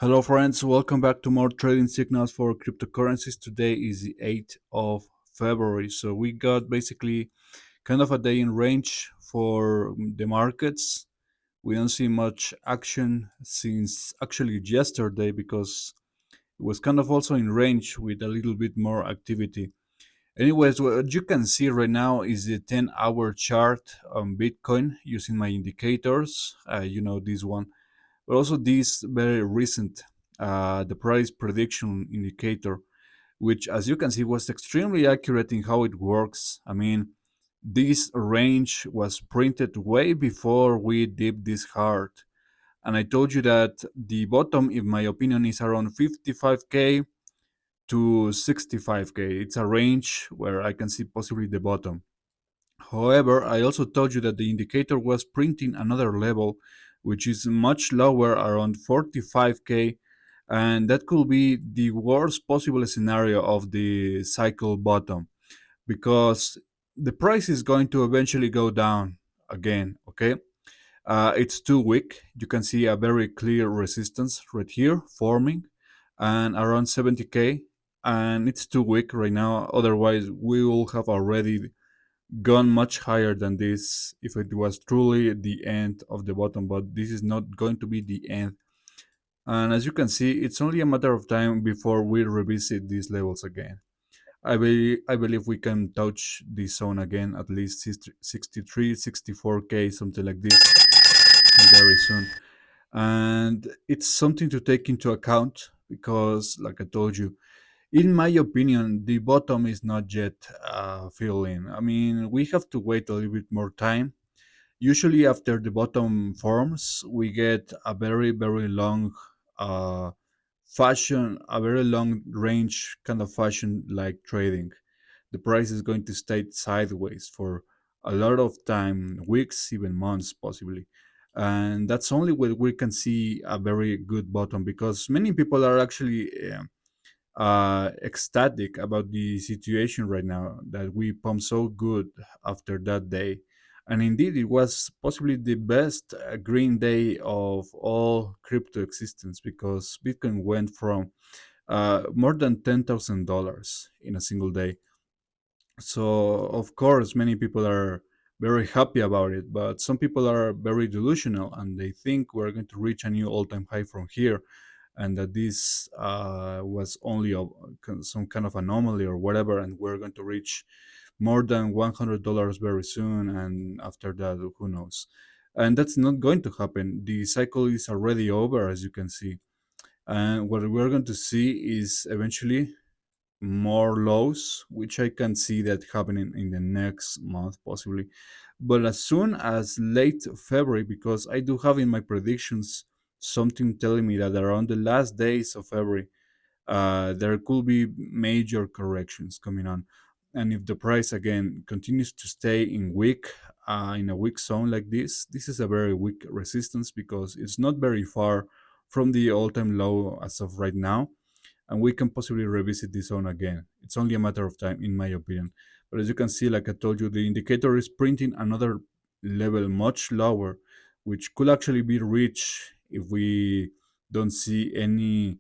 Hello, friends. Welcome back to more trading signals for cryptocurrencies. Today is the 8th of February. So, we got basically kind of a day in range for the markets. We don't see much action since actually yesterday because it was kind of also in range with a little bit more activity. Anyways, what you can see right now is the 10-hour chart on Bitcoin using my indicators. This one, but also this very recent the price prediction indicator, which, as you can see, was extremely accurate in how it works. I mean, this range was printed way before we dipped this hard, and I told you that the bottom, in my opinion, is around 55k to 65k. It's a range where I can see possibly the bottom. However, I also told you that the indicator was printing another level, which is much lower, around 45k, and that could be the worst possible scenario of the cycle bottom because the price is going to eventually go down again. Okay, it's too weak. You can see a very clear resistance right here forming, and around 70k, and it's too weak right now. Otherwise, we will have already gone much higher than this if it was truly the end of the bottom, but this is not going to be the end. And as you can see, it's only a matter of time before we revisit these levels again. I believe we can touch this zone again, at least 63, 64k, something like this, very soon. And it's something to take into account because, like I told you, in my opinion, the bottom is not yet filled in. I mean, we have to wait a little bit more time. Usually, after the bottom forms, we get a very, very long uh, a very long range kind of fashion like trading. The price is going to stay sideways for a lot of time, weeks, even months, possibly. And that's only where we can see a very good bottom because many people are actually ecstatic about the situation right now that we pumped so good after that day. And indeed, it was possibly the best green day of all crypto existence because Bitcoin went from more than $10,000 in a single day. So, of course, many people are very happy about it, but some people are very delusional and they think we're going to reach a new all time high from here and that this was only some kind of anomaly or whatever, and we're going to reach more than $100 very soon, and after that, who knows? And that's not going to happen. The cycle is already over, as you can see, and what we're going to see is eventually more lows, which I can see that happening in the next month possibly. But as soon as late February, because I do have in my predictions something telling me that around the last days of February, there could be major corrections coming on. And if the price again continues to stay in a weak zone like this is a very weak resistance because it's not very far from the all-time low as of right now, and we can possibly revisit this zone again. It's only a matter of time, in my opinion. But as you can see, like I told you, the indicator is printing another level much lower, which could actually be reached if we don't see any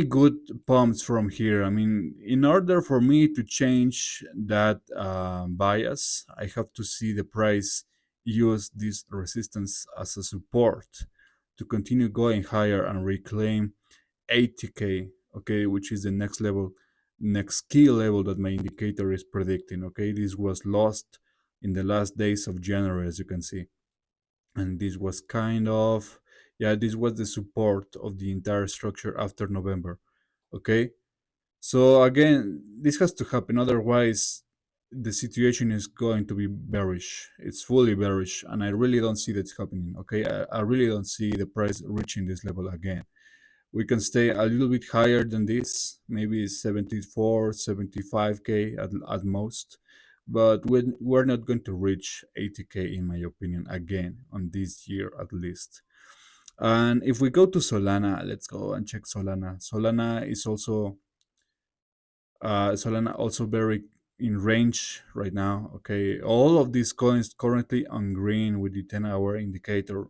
good pumps from here. I mean, in order for me to change that bias, I have to see the price use this resistance as a support to continue going higher and reclaim 80k, okay, which is the next level, next key level that my indicator is predicting. Okay, this was lost in the last days of January, as you can see, and this was kind of, yeah, this was the support of the entire structure after November. Okay, so again, this has to happen, otherwise the situation is going to be bearish. It's fully bearish, and I really don't see that happening. Okay, I really don't see the price reaching this level again. We can stay a little bit higher than this, maybe 74, 75k at most, but we're not going to reach 80k, in my opinion, again on this year at least. And if we go to Solana, let's go and check Solana. Solana also very in range right now. Okay, all of these coins currently on green with the 10-hour indicator.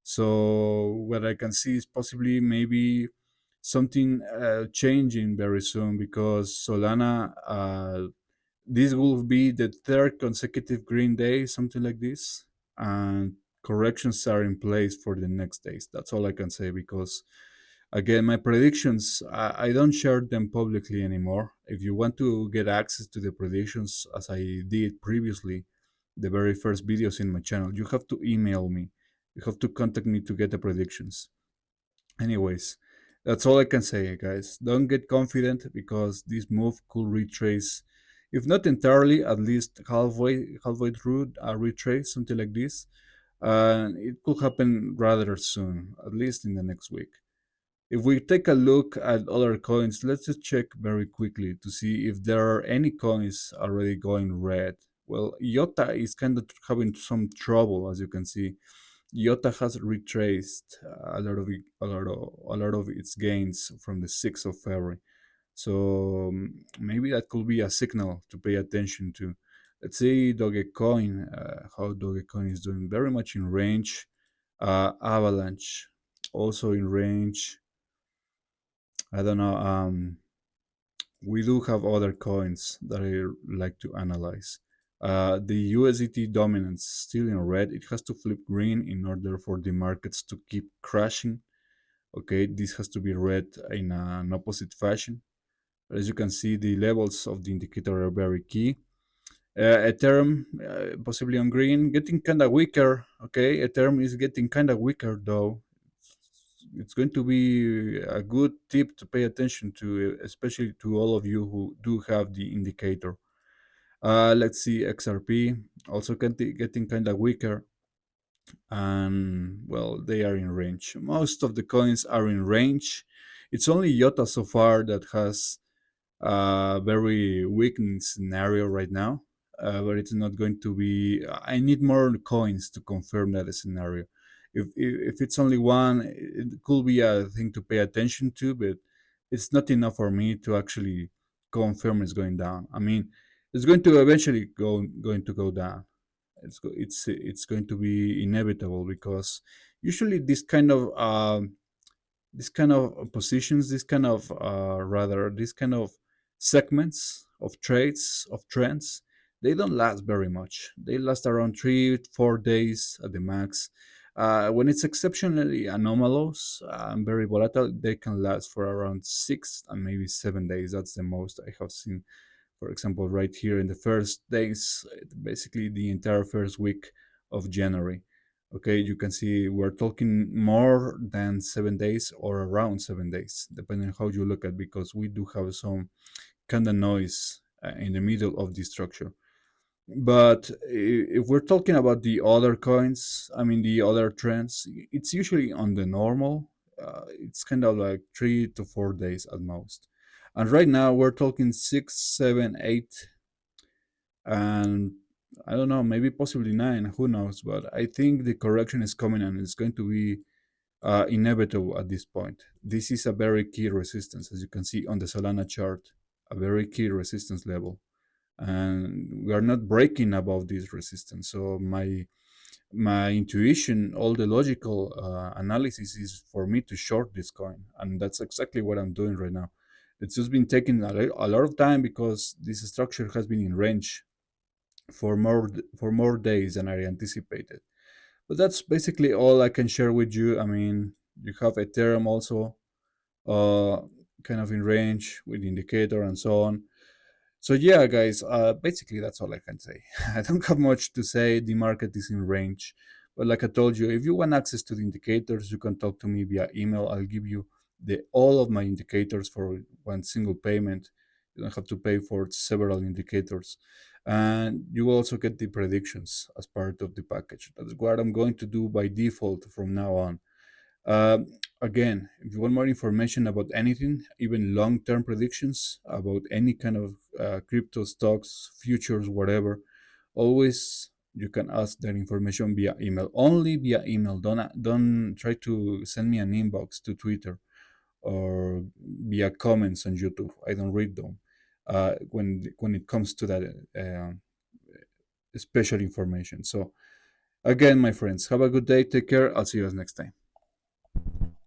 So what I can see is possibly maybe something changing very soon, because Solana, this will be the third consecutive green day, something like this, and corrections are in place for the next days. That's all I can say, because again, my predictions, I don't share them publicly anymore. If you want to get access to the predictions as I did previously, the very first videos in my channel, you have to email me. You have to contact me to get the predictions. Anyways, that's all I can say, guys. Don't get confident, because this move could retrace, if not entirely, at least halfway through a retrace, something like this. And it could happen rather soon, at least in the next week. If we take a look at other coins, let's just check very quickly to see if there are any coins already going red. Well, IOTA is kind of having some trouble, as you can see. IOTA has retraced a lot of its gains from the 6th of February. So maybe that could be a signal to pay attention to. Let's see Dogecoin, how Dogecoin is doing. Very much in range. Avalanche also in range. I don't know. We do have other coins that I like to analyze. The USDT dominance still in red. It has to flip green in order for the markets to keep crashing. Okay, this has to be red in an opposite fashion. As you can see, the levels of the indicator are very key. Ethereum, possibly on green, getting kind of weaker. Okay, Ethereum is getting kind of weaker though. It's going to be a good tip to pay attention to, especially to all of you who do have the indicator. Let's see, XRP also getting kind of weaker, and well, they are in range. Most of the coins are in range. It's only IOTA so far that has very weak scenario right now, but it's not going to be. I need more coins to confirm that scenario. If it's only one, it could be a thing to pay attention to, but it's not enough for me to actually confirm it's going down. I mean, it's going to eventually going to go down. It's going to be inevitable, because usually this kind of positions, this kind of rather this kind of segments of trades of trends, they don't last very much. They last around 3 4 days at the max. When it's exceptionally anomalous and very volatile, they can last for around 6 and maybe 7 days. That's the most I have seen. For example, right here in the first days, basically the entire first week of January. Okay, you can see we're talking more than 7 days or around 7 days, depending on how you look at, because we do have some kind of noise in the middle of the structure. But if we're talking about the other coins, I mean the other trends, it's usually on the normal. It's kind of like 3 to 4 days at most. And right now we're talking 6, 7, 8, and I don't know, maybe possibly 9. Who knows? But I think the correction is coming, and it's going to be inevitable at this point. This is a very key resistance, as you can see on the Solana chart, a very key resistance level, and we are not breaking above this resistance. So my intuition, all the logical analysis is for me to short this coin, and that's exactly what I'm doing right now. It's just been taking a lot of time, because this structure has been in range for more days than I anticipated. But that's basically all I can share with you. I mean, you have Ethereum also uh, kind of in range with indicator and so on. So yeah, guys, basically that's all I can say. I don't have much to say. The market is in range, but like I told you, if you want access to the indicators, you can talk to me via email. I'll give you the all of my indicators for one single payment. You don't have to pay for several indicators, and you will also get the predictions as part of the package. That's what I'm going to do by default from now on. Again, if you want more information about anything, even long term predictions about any kind of crypto stocks, futures, whatever, always you can ask that information via email. Only via email. Don't try to send me an inbox to Twitter or via comments on YouTube. I don't read them when it comes to that special information. So Again, my friends, have a good day. Take care. I'll see you guys next time.